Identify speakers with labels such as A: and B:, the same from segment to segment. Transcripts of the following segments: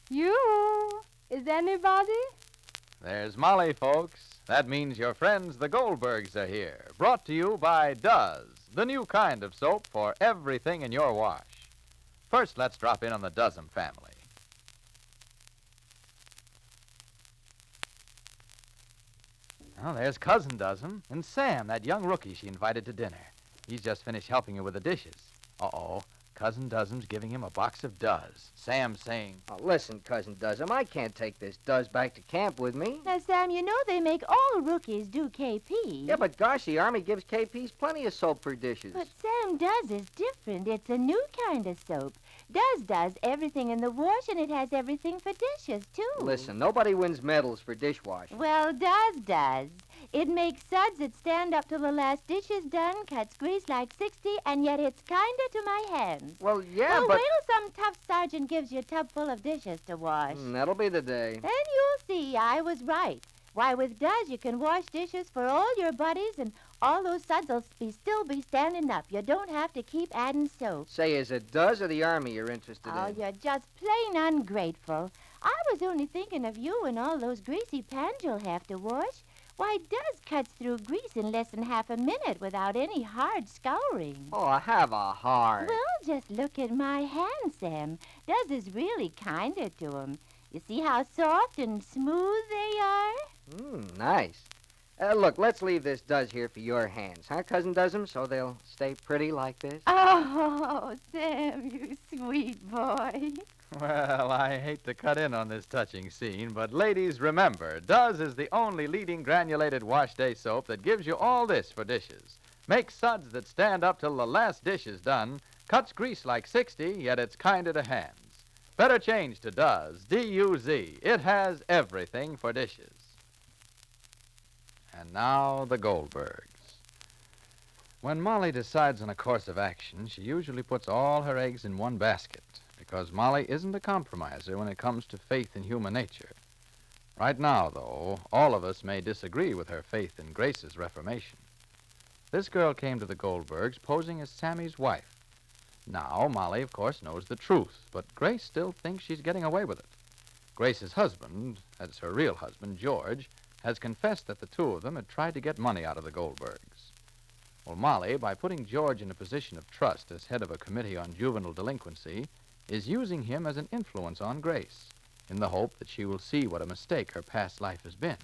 A: You? Is anybody?
B: There's Molly, folks. That means your friends, the Goldbergs, are here. Brought to you by Does, the new kind of soap for everything in your wash. First, let's drop in on the Dozen family. Oh, there's Cousin Dozen and Sam, that young rookie she invited to dinner. He's just finished helping her with the dishes. Uh-oh. Cousin Dozen's giving him a box of Does. Sam's saying,
C: Oh, listen, Cousin Dozen, I can't take this Does back to camp with me.
D: Now, Sam, you know they make all rookies do KP.
C: Yeah, but gosh, the Army gives KPs plenty of soap for dishes.
D: But Sam Does is different. It's a new kind of soap. Does everything in the wash, and it has everything for dishes, too.
C: Listen, nobody wins medals for dishwashing.
D: Well, does. It makes suds that stand up till the last dish is done, cuts grease like 60, and yet it's kinder to my hands.
C: Well, yeah,
D: well,
C: but...
D: wait till some tough sergeant gives you a tub full of dishes to wash.
C: That'll be the day.
D: Then you'll see I was right. Why, with Does, you can wash dishes for all your buddies, and all those suds will still be standing up. You don't have to keep adding soap.
C: Say, is it Does or the Army you're interested in?
D: Oh, you're just plain ungrateful. I was only thinking of you and all those greasy pans you'll have to wash. Why, Does cuts through grease in less than half a minute without any hard scouring.
C: Oh, I have a heart.
D: Well, just look at my hands, Sam. Does is really kinder to 'em. You see how soft and smooth they are?
C: Nice. Look, let's leave this Does here for your hands, huh, Cousin Dozen, so they'll stay pretty like this?
D: Oh, Sam, you sweet boy.
B: well, I hate to cut in on this touching scene, but ladies, remember, Does is the only leading granulated wash day soap that gives you all this for dishes. Makes suds that stand up till the last dish is done, cuts grease like 60, yet it's kinder to hands. Better change to Does, D-U-Z. It has everything for dishes. And now the Goldbergs. When Molly decides on a course of action, she usually puts all her eggs in one basket, because Molly isn't a compromiser when it comes to faith in human nature. Right now, though, all of us may disagree with her faith in Grace's reformation. This girl came to the Goldbergs posing as Sammy's wife. Now, Molly, of course, knows the truth, but Grace still thinks she's getting away with it. Grace's husband, that's her real husband, George, has confessed that the two of them had tried to get money out of the Goldbergs. Well, Molly, by putting George in a position of trust as head of a committee on juvenile delinquency, is using him as an influence on Grace, in the hope that she will see what a mistake her past life has been.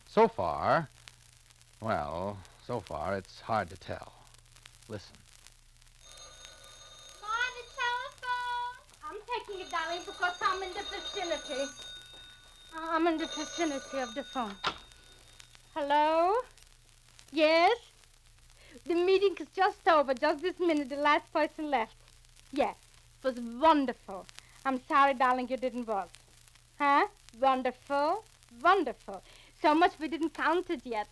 B: So far, it's hard to tell. Listen.
A: On the telephone. I'm taking it, darling, because I'm in the vicinity. I'm in the vicinity of the phone. Hello? Yes? The meeting is just over. Just this minute, the last person left. Yes, it was wonderful. I'm sorry, darling, you didn't vote. Huh? Wonderful? Wonderful. So much we didn't count it yet.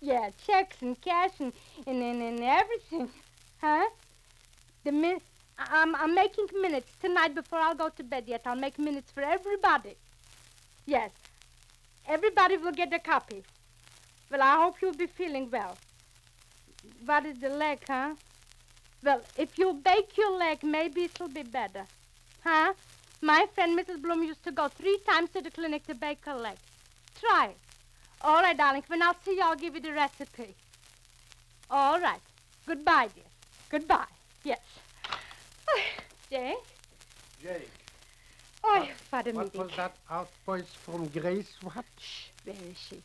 A: Yeah, checks and cash and everything. Huh? I'm making minutes tonight before I'll go to bed yet. I'll make minutes for everybody. Yes. Everybody will get a copy. Well, I hope you'll be feeling well. What is the leg, huh? Well, if you bake your leg, maybe it'll be better. Huh? My friend Mrs. Bloom used to go 3 times to the clinic to bake her leg. Try it. All right, darling. When I'll see you, I'll give you the recipe. All right. Goodbye, dear. Goodbye. Yes. Jake?
E: Jake.
A: Oh, what a
E: What
A: meeting.
E: was that outburst from Grace? What?
A: Shh. Where is she?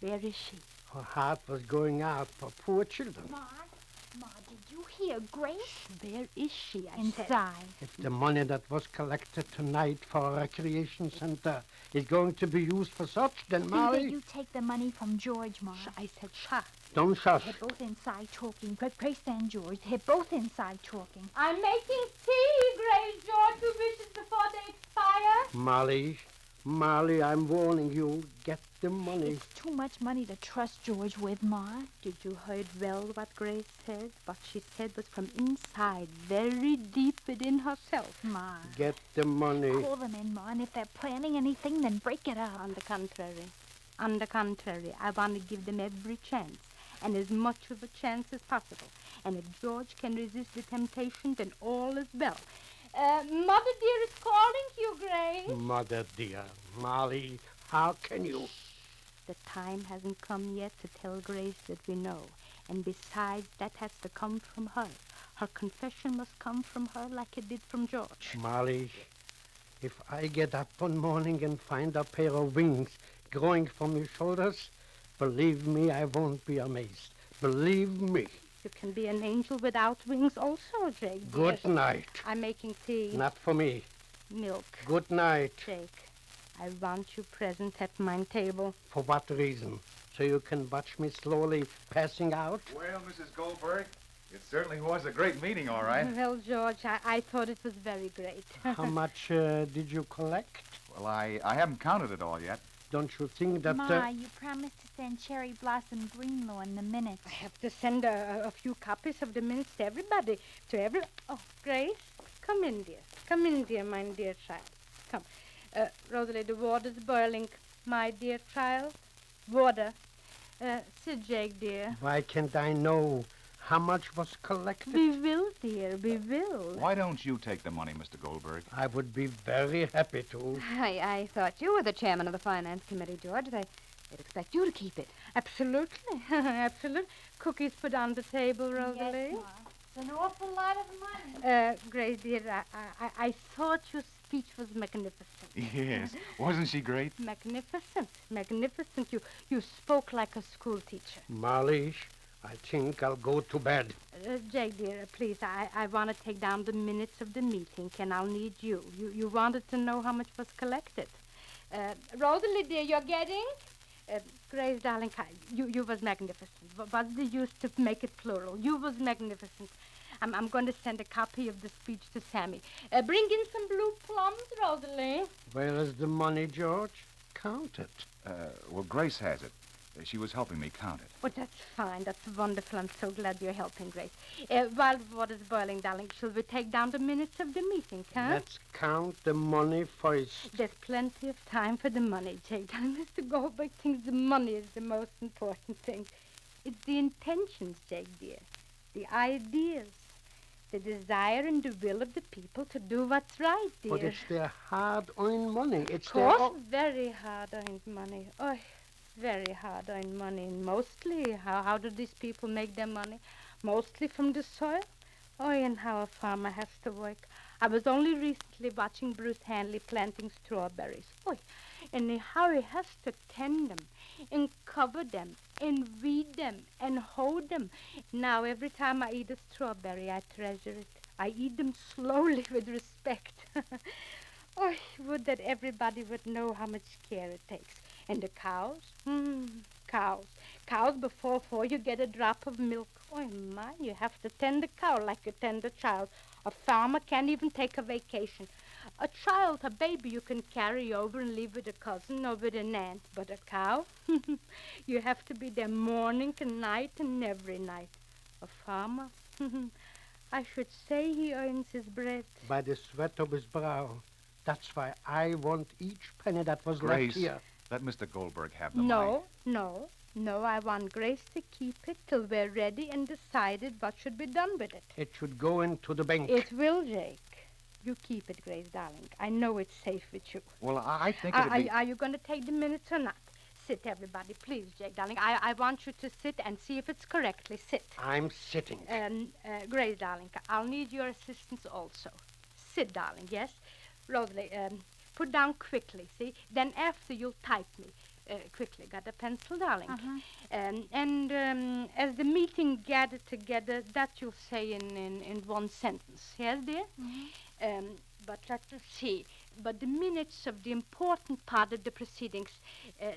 A: Where is she?
E: Her heart was going out for poor children.
F: Ma, did you hear Grace?
A: Where is she, I said?
F: Inside.
E: If the money that was collected tonight for a recreation center is going to be used for such, then
F: Think
E: Molly...
F: that you take the money from George, Ma.
A: I said shut.
E: Don't shush.
F: They're both inside talking. Grace and George, they're both inside talking.
A: I'm making tea, Grace. George, 2 wishes before they expire.
E: Molly, I'm warning you. Get the money.
F: It's too much money to trust George with, Ma.
A: Did you heard well what Grace said? What she said was from inside, very deep within herself.
F: Ma.
E: Get the money.
F: Call them in, Ma, and if they're planning anything, then break it up.
A: On the contrary, I want to give them every chance, and as much of a chance as possible. And if George can resist the temptation, then all is well. Mother dear is calling you, Grace.
E: Mother dear, Molly, how can you?
A: The time hasn't come yet to tell Grace that we know. And besides, that has to come from her. Her confession must come from her like it did from George.
E: Molly, if I get up one morning and find a pair of wings growing from your shoulders, believe me, I won't be amazed. Believe me.
A: You can be an angel without wings also, Jake.
E: Good night.
A: I'm making tea.
E: Not for me.
A: Milk.
E: Good night.
A: Jake, I want you present at my table.
E: For what reason? So you can watch me slowly passing out?
G: Well, Mrs. Goldberg, it certainly was a great meeting, all right.
A: Well, George, I thought it was very great.
E: How much did you collect?
G: Well, I haven't counted it all yet.
E: Don't you think that...
F: Ma, you promised to send Cherry Blossom Greenlaw in the minutes.
A: I have to send a few copies of the minutes to everybody. Oh, Grace, come in, dear. Come in, dear, my dear child. Come. Rosalie, the water's boiling, my dear child. Water. Sit, Jake, dear.
E: Why can't I know how much was collected?
A: We will, dear, we will.
G: Why don't you take the money, Mr. Goldberg?
E: I would be very happy to.
H: I thought you were the chairman of the finance committee, George. They'd expect you to keep it.
A: Absolutely, absolutely. Cookies put on the table, Rosalie.
F: Yes, Ma. It's an awful lot of money.
A: Grace, dear, I thought your speech was magnificent.
G: Yes. Wasn't she great?
A: Magnificent, magnificent. You spoke like a school teacher.
E: Molly, I think I'll go to bed.
A: Jake, dear, please, I want to take down the minutes of the meeting, and I'll need you. You wanted to know how much was collected. Rosalie, dear, you're getting? Grace, darling, you was magnificent. What's the use to make it plural? You was magnificent. I'm going to send a copy of the speech to Sammy. Bring in some blue plums, Rosalie.
E: Where is the money, George? Count it.
G: Well, Grace has it. She was helping me count it.
A: Well, that's fine. That's wonderful. I'm so glad you're helping, Grace. While the water's boiling, darling, shall we take down the minutes of the meeting, huh?
E: Let's count the money first.
A: There's plenty of time for the money, Jake. Darling, Mr. Goldberg thinks the money is the most important thing. It's the intentions, Jake, dear. The ideas. The desire and the will of the people to do what's right, dear.
E: But it's their hard-earned money. It's
A: Of
E: their...
A: course, very hard-earned money. Oh, very hard-earned money. And mostly, how do these people make their money? Mostly from the soil. Oh, and how a farmer has to work. I was only recently watching Bruce Hanley planting strawberries. Oh, and how he has to tend them and cover them and weed them and hold them. Now, every time I eat a strawberry, I treasure it. I eat them slowly with respect. Oh, would that everybody would know how much care it takes. And the cows? Cows. Cows before you get a drop of milk. Oh, my, you have to tend a cow like you tend a child. A farmer can't even take a vacation. A child, a baby, you can carry over and leave with a cousin or with an aunt. But a cow? You have to be there morning and night and every night. A farmer? I should say he earns his bread.
E: By the sweat of his brow. That's why I want each penny that was
G: Grace,
E: left here.
G: let Mr. Goldberg have the money.
A: No, I want Grace to keep it till we're ready and decided what should be done with it.
E: It should go into the bank.
A: It will, Jake. You keep it, Grace, darling. I know it's safe with you.
G: Well, I think it'd be...
A: Are you going to take the minutes or not? Sit, everybody, please, Jake, darling. I want you to sit and see if it's correctly. Sit.
E: I'm sitting.
A: Grace, darling, I'll need your assistance also. Sit, darling, yes? Rosalie, put down quickly, see? Then after you'll type me. Quickly. Got a pencil, darling? As the meeting gathered together, that you'll say in one sentence. Yes, dear? But let's see. But the minutes of the important part of the proceedings,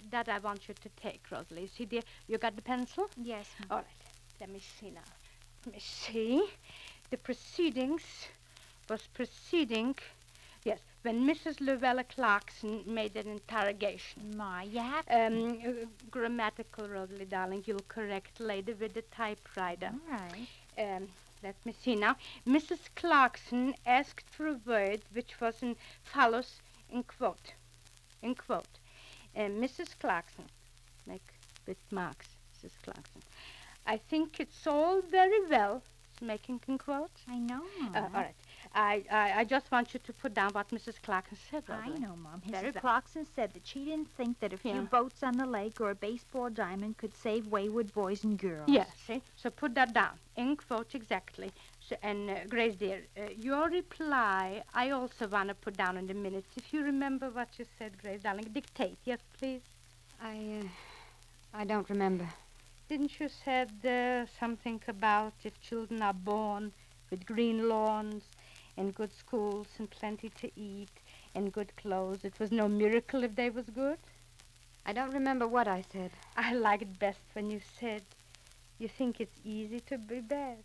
A: that I want you to take, Rosalie. See, dear, you got the pencil?
F: Yes,
A: All right. Let me see now. Let me see. The proceedings was proceeding... Yes, when Mrs. Luella Clarkson made an interrogation.
F: Ma, you have to...
A: Grammatical, Rosalie, darling. You'll correct later with the typewriter.
F: All right.
A: Let me see now. Mrs. Clarkson asked for a word which follows in quote. In quote. Mrs. Clarkson. Make with marks, Mrs. Clarkson. I think it's all very well. Making in quotes.
F: I know.
A: All right. I just want you to put down what Mrs. Clarkson said,
F: I
A: Rosalie.
F: know, Mom.
A: Very
F: Mrs.
A: well.
F: Clarkson said that she didn't think that a few
A: Yeah.
F: boats on the lake or a baseball diamond could save wayward boys and girls.
A: Yes, see? So put that down. In quotes exactly. So, and Grace, dear, your reply, I also want to put down in the minutes. If you remember what you said, Grace, darling, dictate. Yes, please.
H: I don't remember.
A: Didn't you said something about if children are born with green lawns and good schools and plenty to eat and good clothes, it was no miracle if they was good?
H: I don't remember what I said.
A: I liked best when you said you think it's easy to be bad.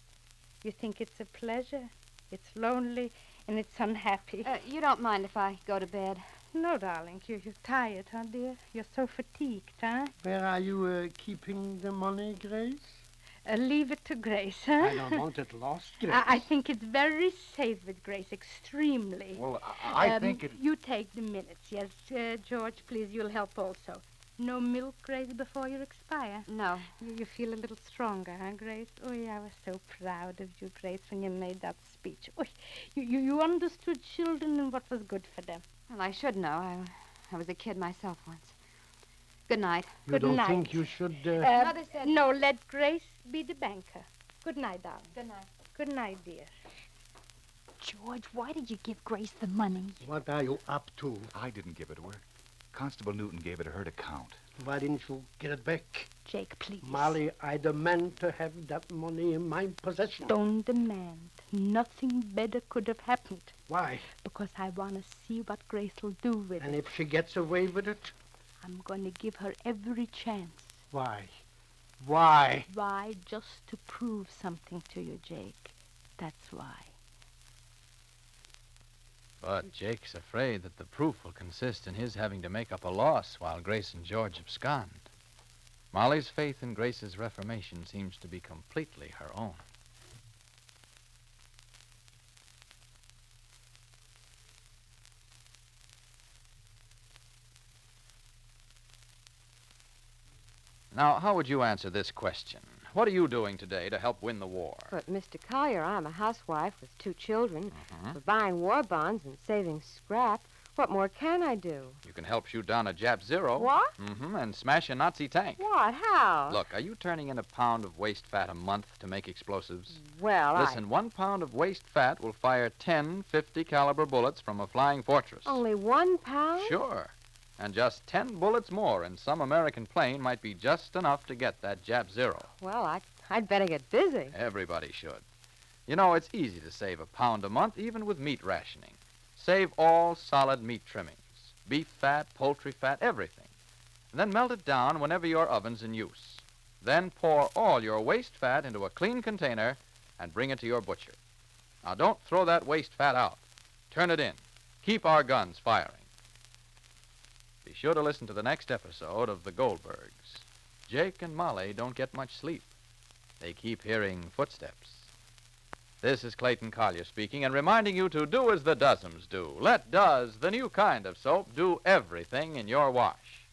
A: You think it's a pleasure. It's lonely and it's unhappy.
H: You don't mind if I go to bed?
A: No, darling, you're tired, huh, dear? You're so fatigued, huh?
E: Where are you keeping the money, Grace?
A: Leave it to Grace, huh?
E: I don't want it lost, Grace.
A: I think it's very safe with Grace, extremely.
G: Well, I think it...
A: You take the minutes, yes. George, please, you'll help also. No milk, Grace, before you expire?
H: No.
A: You feel a little stronger, huh, Grace? Oh, I was so proud of you, Grace, when you made that speech. Oh, you understood children and what was good for them.
H: Well, I should know. I was a kid myself once. Good night.
E: You
A: Good
E: don't
A: night.
E: think you should...
H: Mother said...
A: No, let Grace be the banker. Good night, darling.
H: Good night.
A: Good night, dear.
F: George, why did you give Grace the money?
E: What are you up to?
G: I didn't give it to her. Constable Newton gave it to her to count.
E: Why didn't you get it back?
F: Jake, please.
E: Molly, I demand to have that money in my possession.
A: Don't demand. Nothing better could have happened.
E: Why?
A: Because I want to see what Grace will do with
E: And
A: it.
E: if she gets away with it?
A: I'm going to give her every chance.
E: Why? Why?
A: Why? Just to prove something to you, Jake. That's why.
B: But Jake's afraid that the proof will consist in his having to make up a loss while Grace and George abscond. Molly's faith in Grace's reformation seems to be completely her own. Now, how would you answer this question? What are you doing today to help win the war?
I: But, Mr. Collier, I'm a housewife with 2 children.
B: Mhm.
I: For buying war bonds and saving scrap, what more can I do?
B: You can help shoot down a Jap Zero.
I: What?
B: And smash a Nazi tank.
I: What? How?
B: Look, are you turning in a pound of waste fat a month to make explosives?
I: Well,
B: Listen, 1 pound of waste fat will fire 10 50 caliber bullets from a flying fortress.
I: Only 1 pound?
B: Sure. And just 10 bullets more in some American plane might be just enough to get that Jap Zero.
I: Well, I'd better get busy.
B: Everybody should. You know, it's easy to save a pound a month, even with meat rationing. Save all solid meat trimmings. Beef fat, poultry fat, everything. And then melt it down whenever your oven's in use. Then pour all your waste fat into a clean container and bring it to your butcher. Now, don't throw that waste fat out. Turn it in. Keep our guns firing. Be sure to listen to the next episode of the Goldbergs. Jake and Molly don't get much sleep. They keep hearing footsteps. This is Clayton Collier speaking and reminding you to do as the Dozums do. Let Does, the new kind of soap, do everything in your wash.